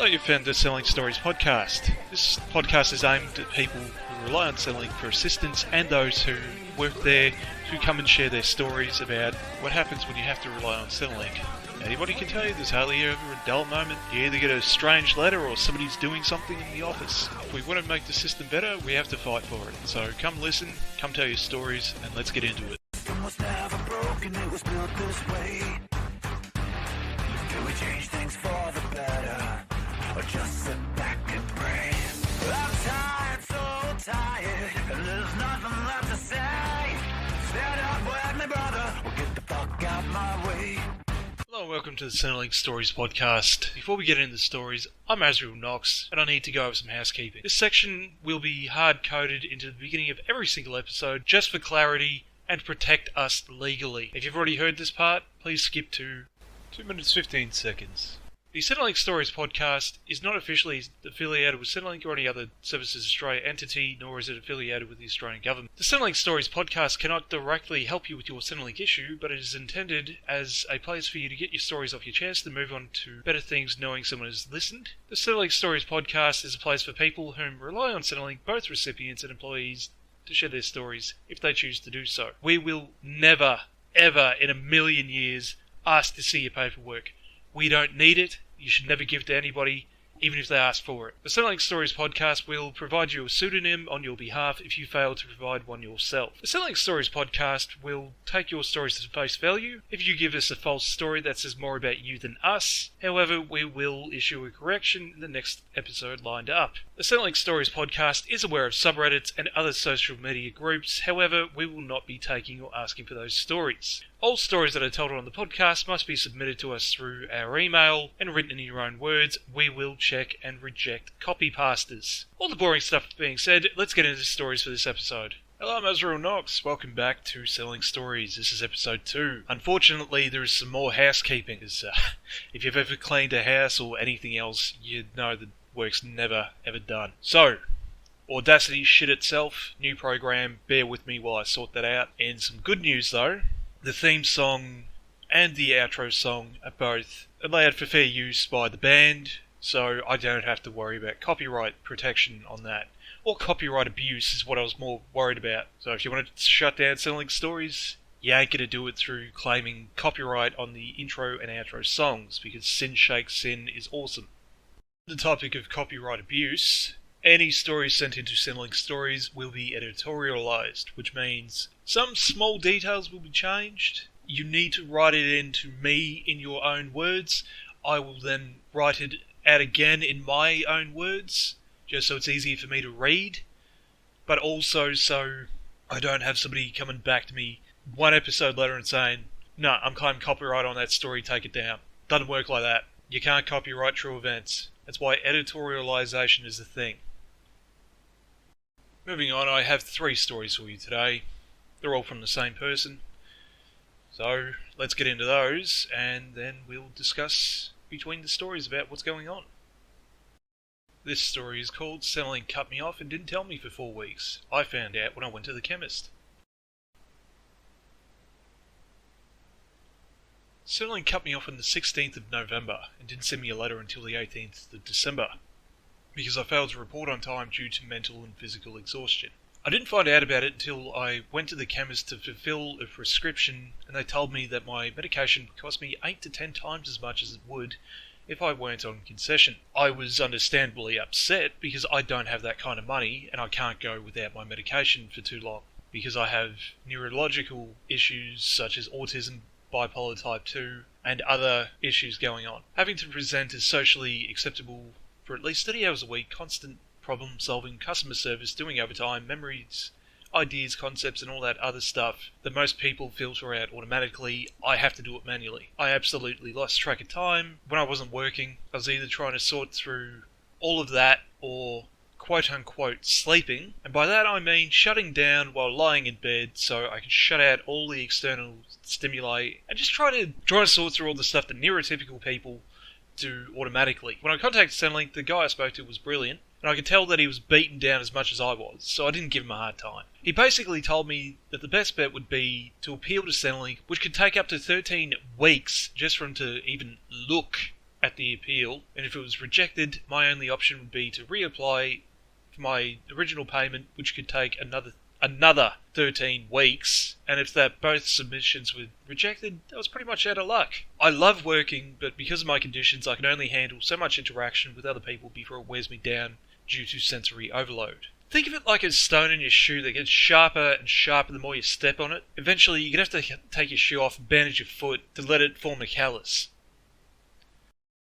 Hello, you found the Centrelink Stories podcast. This podcast is aimed at people who rely on Centrelink for assistance and those who work there who come and share their stories about what happens when you have to rely on Centrelink. Anybody can tell you there's hardly ever a dull moment. You either get a strange letter or somebody's doing something in the office. If we want to make the system better, we have to fight for it. So come listen, come tell your stories, and let's get into it. Was never broken, it was built this way. Do we change things for the better, or just sit back and pray? I'm tired, so tired, and there's nothing left to say. Stand up with me, brother, or get the fuck out my way. Hello and welcome to the Centrelink Stories podcast. Before we get into the stories, I'm Azrael Knox, and I need to go over some housekeeping. This section will be hard-coded into the beginning of every single episode, just for clarity and protect us legally. If you've already heard this part, please skip to 2 minutes 15 seconds. The Centrelink Stories podcast is not officially affiliated with Centrelink or any other Services Australia entity, nor is it affiliated with the Australian government. The Centrelink Stories podcast cannot directly help you with your Centrelink issue, but it is intended as a place for you to get your stories off your chest and move on to better things knowing someone has listened. The Centrelink Stories podcast is a place for people who rely on Centrelink, both recipients and employees, to share their stories if they choose to do so. We will never, ever in a million years ask to see your paperwork. We don't need it. You should never give it to anybody, even if they ask for it. The Centrelink Stories podcast will provide you a pseudonym on your behalf if you fail to provide one yourself. The Centrelink Stories podcast will take your stories to face value if you give us a false story that says more about you than us. However, we will issue a correction in the next episode lined up. The Centrelink Stories podcast is aware of subreddits and other social media groups. However, we will not be taking or asking for those stories. All stories that are told on the podcast must be submitted to us through our email and written in your own words. We will check and reject copy-pasters. All the boring stuff being said, let's get into the stories for this episode. Hello, I'm Azrael Knox. Welcome back to Centrelink Stories. This is episode 2. Unfortunately, there is some more housekeeping. If you've ever cleaned a house or anything else, you know the work's never, ever done. So, Audacity shit itself. New program. Bear with me while I sort that out. And some good news, though. The theme song and the outro song are both allowed for fair use by the band, so I don't have to worry about copyright protection on that. Or copyright abuse is what I was more worried about. So if you want to shut down Centrelink Stories, you ain't gonna do it through claiming copyright on the intro and outro songs, because Sin Shake Sin is awesome. The topic of copyright abuse, any stories sent into Centrelink Stories will be editorialized, which means some small details will be changed. You need to write it in to me in your own words. I will then write it out again in my own words, just so it's easier for me to read, but also so I don't have somebody coming back to me one episode later and saying, no, I'm claiming copyright on that story, take it down. Doesn't work like that. You can't copyright true events. That's why editorialization is the thing. Moving on, I have 3 stories for you today. They're all from the same person. So, let's get into those, and then we'll discuss between the stories about what's going on. This story is called Centrelink Cut Me Off and Didn't Tell Me for 4 weeks. I found out when I went to the chemist. Centrelink cut me off on the 16th of November and didn't send me a letter until the 18th of December, because I failed to report on time due to mental and physical exhaustion. I didn't find out about it until I went to the chemist to fulfill a prescription, and they told me that my medication would cost me 8 to 10 times as much as it would if I weren't on concession. I was understandably upset because I don't have that kind of money and I can't go without my medication for too long, because I have neurological issues such as autism, bipolar type 2, and other issues going on. Having to present as socially acceptable for at least 30 hours a week, constant problem solving, customer service, doing overtime, memories, ideas, concepts, and all that other stuff that most people filter out automatically, I have to do it manually. I absolutely lost track of time. When I wasn't working, I was either trying to sort through all of that or quote-unquote sleeping, and by that I mean shutting down while lying in bed so I can shut out all the external stimuli and just try to sort through all the stuff that neurotypical people do automatically. When I contacted Centrelink, the guy I spoke to was brilliant, and I could tell that he was beaten down as much as I was, so I didn't give him a hard time. He basically told me that the best bet would be to appeal to Centrelink, which could take up to 13 weeks just for him to even look at the appeal, and if it was rejected, my only option would be to reapply for my original payment, which could take another 13 weeks, and if that both submissions were rejected, I was pretty much out of luck. I love working, but because of my conditions, I can only handle so much interaction with other people before it wears me down due to sensory overload. Think of it like a stone in your shoe that gets sharper and sharper the more you step on it. Eventually, you're going to have to take your shoe off and bandage your foot to let it form a callus.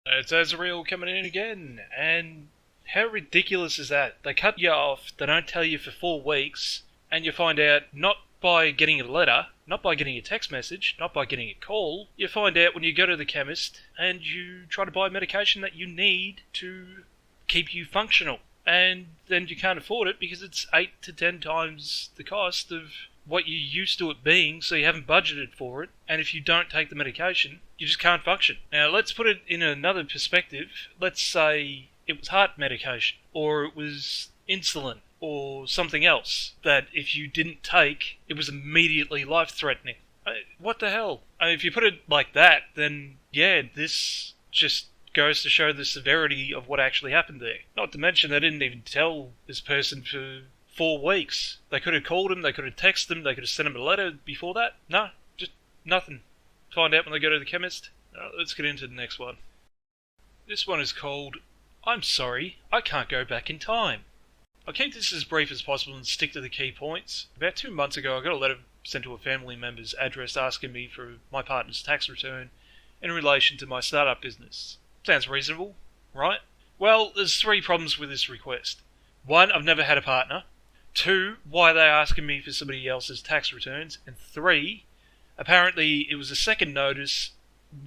It's Azrael coming in again, and how ridiculous is that? They cut you off, they don't tell you for 4 weeks, and you find out not by getting a letter, not by getting a text message, not by getting a call. You find out when you go to the chemist and you try to buy medication that you need to keep you functional. And then you can't afford it because it's 8 to 10 times the cost of what you're used to it being, so you haven't budgeted for it. And if you don't take the medication, you just can't function. Now, let's put it in another perspective. Let's say it was heart medication, or it was insulin, or something else that if you didn't take, it was immediately life-threatening. What the hell? I mean, if you put it like that, then yeah, this just goes to show the severity of what actually happened there. Not to mention they didn't even tell this person for 4 weeks. They could have called him, they could have texted him, they could have sent him a letter before that. No, just nothing. Find out when they go to the chemist. Let's get into the next one. This one is called, I'm sorry, I can't go back in time. I'll keep this as brief as possible and stick to the key points. About 2 months ago, I got a letter sent to a family member's address asking me for my partner's tax return in relation to my startup business. Sounds reasonable, right? Well, there's 3 problems with this request. 1, I've never had a partner. 2, why are they asking me for somebody else's tax returns? And 3, apparently it was a second notice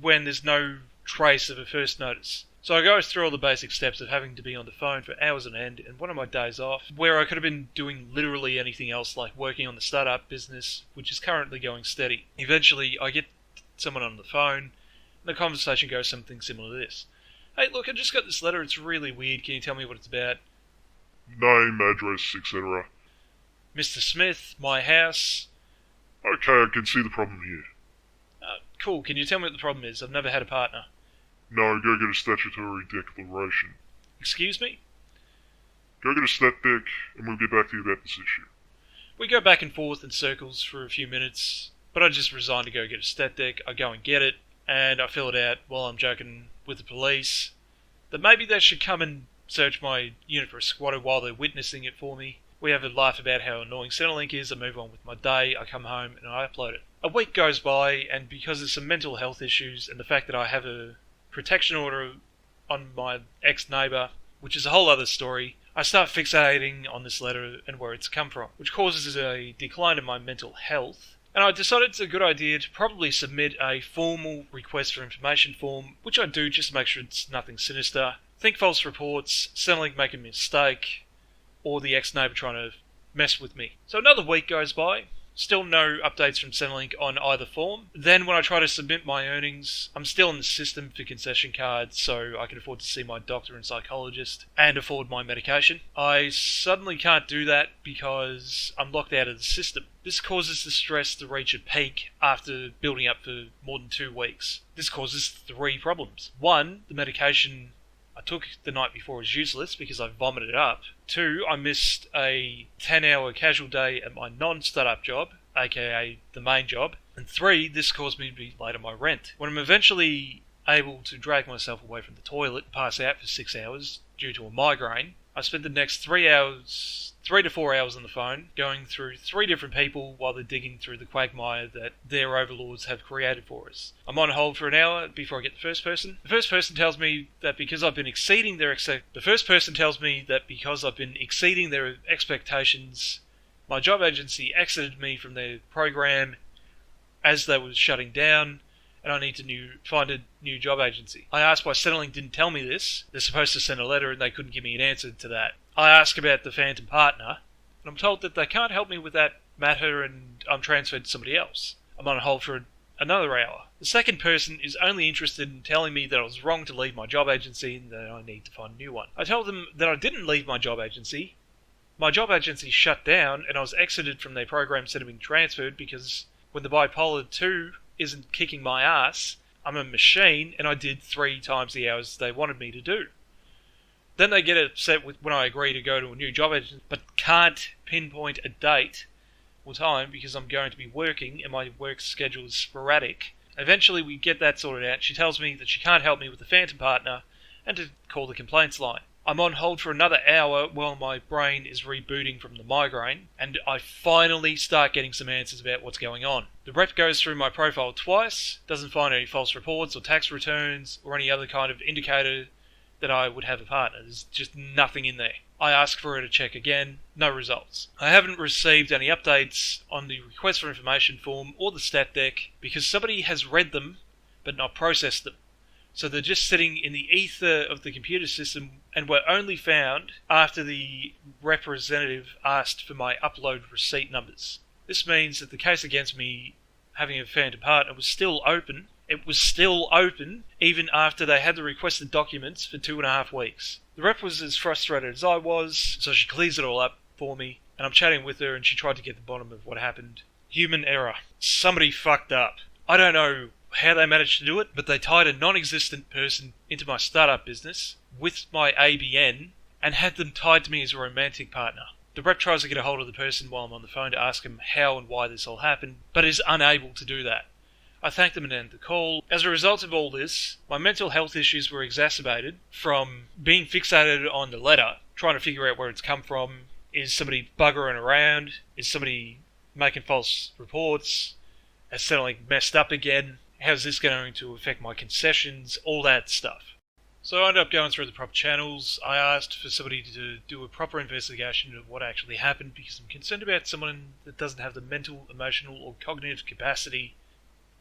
when there's no trace of a first notice. So I go through all the basic steps of having to be on the phone for hours on end, and one of my days off, where I could have been doing literally anything else, like working on the startup business, which is currently going steady. Eventually, I get someone on the phone, and the conversation goes something similar to this. Hey, look, I just got this letter, it's really weird, can you tell me what it's about? Name, address, etc. Mr. Smith, my house. Okay, I can see the problem here. Cool, can you tell me what the problem is? I've never had a partner. No, go get a statutory declaration. Excuse me? Go get a stat dec, and we'll get back to you about this issue. We go back and forth in circles for a few minutes, but I just resign to go get a stat dec. I go and get it, and I fill it out while I'm joking with the police that maybe they should come and search my unit for a squatter while they're witnessing it for me. We have a laugh about how annoying Centrelink is, I move on with my day, I come home and I upload it. A week goes by, and because of some mental health issues and the fact that I have a protection order on my ex-neighbour, which is a whole other story, I start fixating on this letter and where it's come from, which causes a decline in my mental health. And I decided it's a good idea to probably submit a formal request for information form, which I do just to make sure it's nothing sinister. Think false reports, Centrelink making a mistake, or the ex-neighbour trying to mess with me. So another week goes by, still no updates from Centrelink on either form. Then when I try to submit my earnings, I'm still in the system for concession cards, so I can afford to see my doctor and psychologist and afford my medication. I suddenly can't do that because I'm locked out of the system. This causes the stress to reach a peak after building up for more than 2 weeks. This causes 3 problems. 1, the medication I took the night before was useless because I vomited it up. 2, I missed a 10-hour casual day at my non-startup job, aka the main job. And 3, this caused me to be late on my rent. When I'm eventually able to drag myself away from the toilet and pass out for 6 hours due to a migraine, I spent the next 3 to 4 hours on the phone, going through 3 different people while they're digging through the quagmire that their overlords have created for us. I'm on hold for an hour before I get the first person. The first person tells me that because I've been exceeding their expectations, my job agency exited me from their program as they were shutting down, and I need to find a new job agency. I asked why Centrelink didn't tell me this. They're supposed to send a letter and they couldn't give me an answer to that. I ask about the phantom partner, and I'm told that they can't help me with that matter and I'm transferred to somebody else. I'm on hold for another hour. The second person is only interested in telling me that I was wrong to leave my job agency and that I need to find a new one. I told them that I didn't leave my job agency. My job agency shut down and I was exited from their program instead of being transferred because when the bipolar 2 isn't kicking my ass, I'm a machine and I did 3 times the hours they wanted me to do. Then they get upset when I agree to go to a new job agent, but can't pinpoint a date or time because I'm going to be working and my work schedule is sporadic. Eventually we get that sorted out. She tells me that she can't help me with the phantom partner and to call the complaints line. I'm on hold for another hour while my brain is rebooting from the migraine, and I finally start getting some answers about what's going on. The rep goes through my profile twice, doesn't find any false reports or tax returns or any other kind of indicator that I would have a partner. There's just nothing in there. I ask for her to check again, no results. I haven't received any updates on the request for information form or the stat deck because somebody has read them but not processed them. So they're just sitting in the ether of the computer system and were only found after the representative asked for my upload receipt numbers. This means that the case against me having a phantom partner was still open. It was still open even after they had the requested documents for 2.5 weeks. The rep was as frustrated as I was, so she clears it all up for me, and I'm chatting with her and she tried to get to the bottom of what happened. Human error. Somebody fucked up. I don't know how they managed to do it, but they tied a non-existent person into my startup business with my ABN and had them tied to me as a romantic partner. The rep tries to get a hold of the person while I'm on the phone to ask him how and why this all happened, but is unable to do that. I thank them and end the call. As a result of all this, my mental health issues were exacerbated from being fixated on the letter, trying to figure out where it's come from. Is somebody buggering around? Is somebody making false reports? Has Centrelink messed up again? How's this going to affect my concessions? All that stuff. So I ended up going through the proper channels. I asked for somebody to do a proper investigation of what actually happened because I'm concerned about someone that doesn't have the mental, emotional or cognitive capacity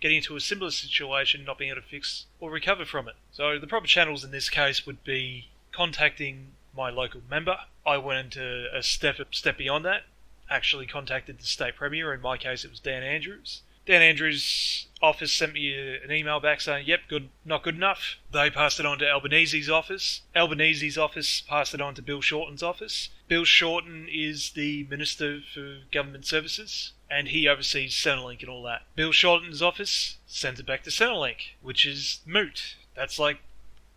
getting into a similar situation, not being able to fix or recover from it. So the proper channels in this case would be contacting my local member. I went a step beyond that, actually contacted the state premier. In my case it was Dan Andrews. Dan Andrews' office sent me an email back saying, yep, good, not good enough. They passed it on to Albanese's office. Albanese's office passed it on to Bill Shorten's office. Bill Shorten is the Minister for Government Services, and he oversees Centrelink and all that. Bill Shorten's office sent it back to Centrelink, which is moot. That's like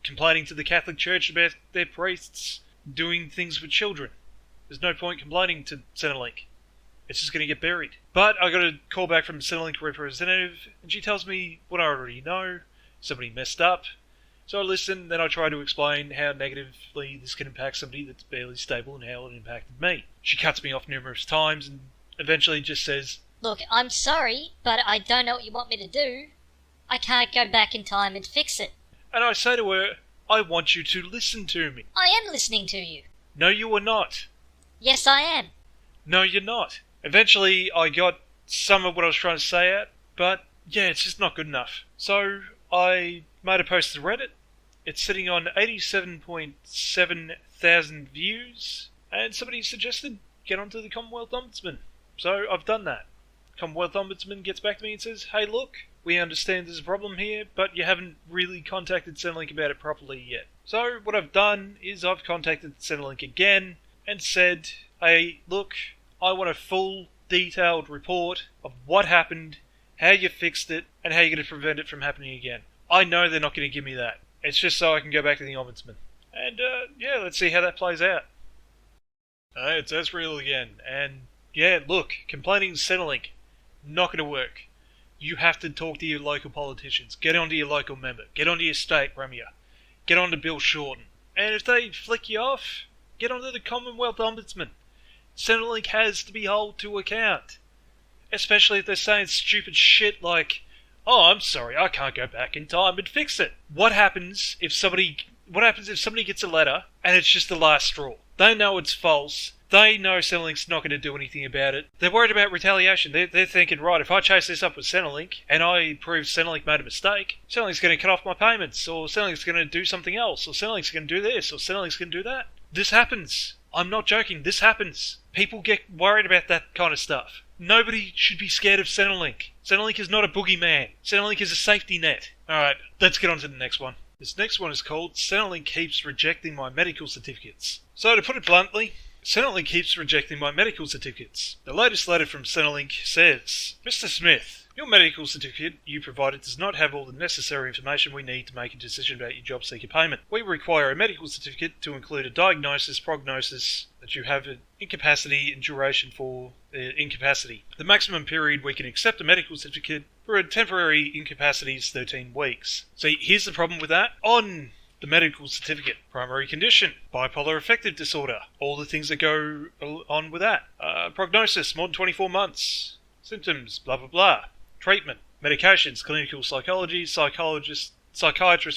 complaining to the Catholic Church about their priests doing things with children. There's no point complaining to Centrelink. It's just going to get buried. But I got a call back from Centrelink representative, and she tells me what I already know. Somebody messed up. So I listen, then I try to explain how negatively this can impact somebody that's barely stable and how it impacted me. She cuts me off numerous times and eventually just says, Look, I'm sorry, but I don't know what you want me to do. I can't go back in time and fix it. and I say to her, I want you to listen to me. I am listening to you. No, you are not. Yes, I am. No, you're not. Eventually, I got some of what I was trying to say out, but yeah, it's just not good enough. So, I made a post to Reddit. It's sitting on 87.7 thousand views, and somebody suggested get onto the Commonwealth Ombudsman. So, I've done that. Commonwealth Ombudsman gets back to me and says, hey look, we understand there's a problem here, but you haven't really contacted Centrelink about it properly yet. So, what I've done is I've contacted Centrelink again and said, hey look, I want a full, detailed report of what happened, how you fixed it, and how you're going to prevent it from happening again. I know they're not going to give me that. It's just so I can go back to the Ombudsman. And, yeah, let's see how that plays out. It's Ezreal again, and, yeah, look, complaining Centrelink, not going to work. You have to talk to your local politicians, get onto your local member, get onto your state premier, get onto Bill Shorten. And if they flick you off, get onto the Commonwealth Ombudsman. Centrelink has to be held to account. Especially if they're saying stupid shit like, oh, I'm sorry, I can't go back in time and fix it. What happens if somebody gets a letter and it's just the last straw? They know it's false. They know Centrelink's not going to do anything about it. They're worried about retaliation. They're thinking, right, if I chase this up with Centrelink and I prove Centrelink made a mistake, Centrelink's going to cut off my payments, or Centrelink's going to do something else, or Centrelink's going to do this, or Centrelink's going to do that. This happens. I'm not joking. This happens. People get worried about that kind of stuff. Nobody should be scared of Centrelink. Centrelink is not a boogeyman. Centrelink is a safety net. Alright, let's get on to the next one. This next one is called Centrelink Keeps Rejecting My Medical Certificates. So to put it bluntly, Centrelink keeps rejecting my medical certificates. The latest letter from Centrelink says, Mr. Smith, Your medical certificate you provided does not have all the necessary information we need to make a decision about your job seeker payment. We require a medical certificate to include a diagnosis, prognosis, that you have an incapacity and duration for incapacity. The maximum period we can accept a medical certificate for a temporary incapacity is 13 weeks. See, here's the problem with that. On the medical certificate, primary condition, bipolar affective disorder, all the things that go on with that. Prognosis, more than 24 months. Symptoms, blah blah blah. Treatment, medications, clinical psychology, psychiatrist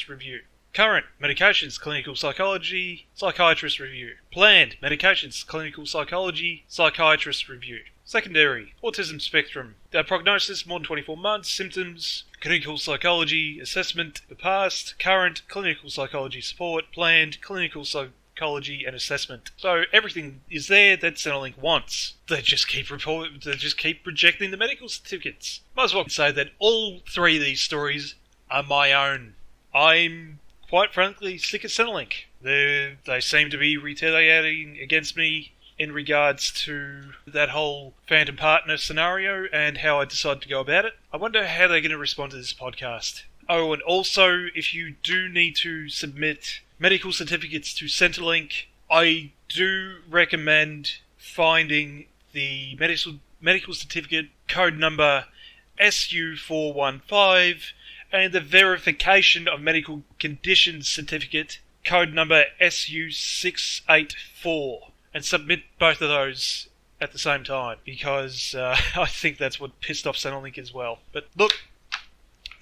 review. Current, medications, clinical psychology, psychiatrist review. Planned, medications, clinical psychology, psychiatrist review. Secondary, autism spectrum. Prognosis, more than 24 months. Symptoms, clinical psychology, assessment, the past. Current, clinical psychology support. Planned, clinical psychology and assessment. So everything is there that Centrelink wants. They just keep rejecting the medical certificates. Might as well say that all three of these stories are my own. I'm quite frankly sick of Centrelink. They seem to be retaliating against me in regards to that whole phantom partner scenario and how I decided to go about it. I wonder how they're going to respond to this podcast. Oh, and also, if you do need to submit medical certificates to Centrelink, I do recommend finding the medical certificate code number SU415 and the verification of medical conditions certificate code number SU684 and submit both of those at the same time, because I think that's what pissed off Centrelink as well. But look,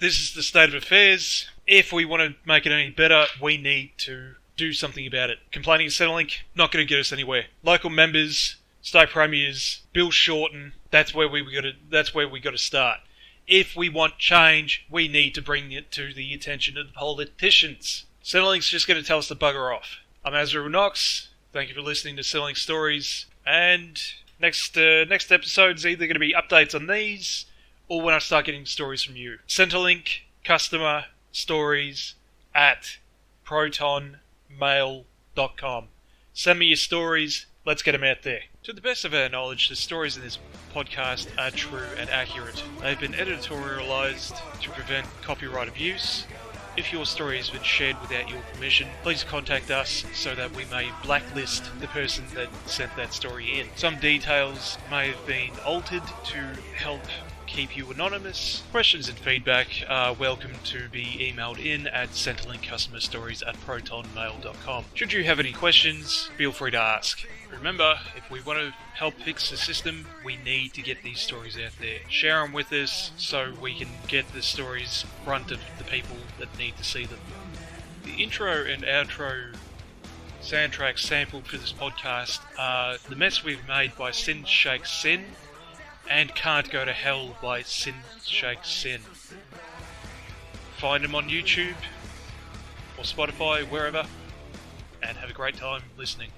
this is the state of affairs. If we want to make it any better, we need to do something about it. Complaining to Centrelink, not going to get us anywhere. Local members, state premiers, Bill Shorten, that's where we got to start. If we want change, we need to bring it to the attention of the politicians. Centrelink's just going to tell us to bugger off. I'm Azrael Knox. Thank you for listening to Centrelink Stories. And next episode's either going to be updates on these, or when I start getting stories from you. Centrelink customer stories at protonmail.com. Send me your stories. Let's get them out there. To the best of our knowledge, the stories in this podcast are true and accurate. They've been editorialized to prevent copyright abuse. If your story has been shared without your permission, please contact us so that we may blacklist the person that sent that story in. Some details may have been altered to help keep you anonymous. Questions and feedback are welcome to be emailed in at centrelinkcustomerstories@protonmail.com. Should you have any questions, feel free to ask. Remember, if we want to help fix the system, we need to get these stories out there. Share them with us so we can get the stories in front of the people that need to see them. The intro and outro soundtracks sampled for this podcast are The Mess We've Made by Sin Shake Sin and Can't Go to Hell by Sin Shake Sin. Find them on YouTube or Spotify, wherever, and have a great time listening.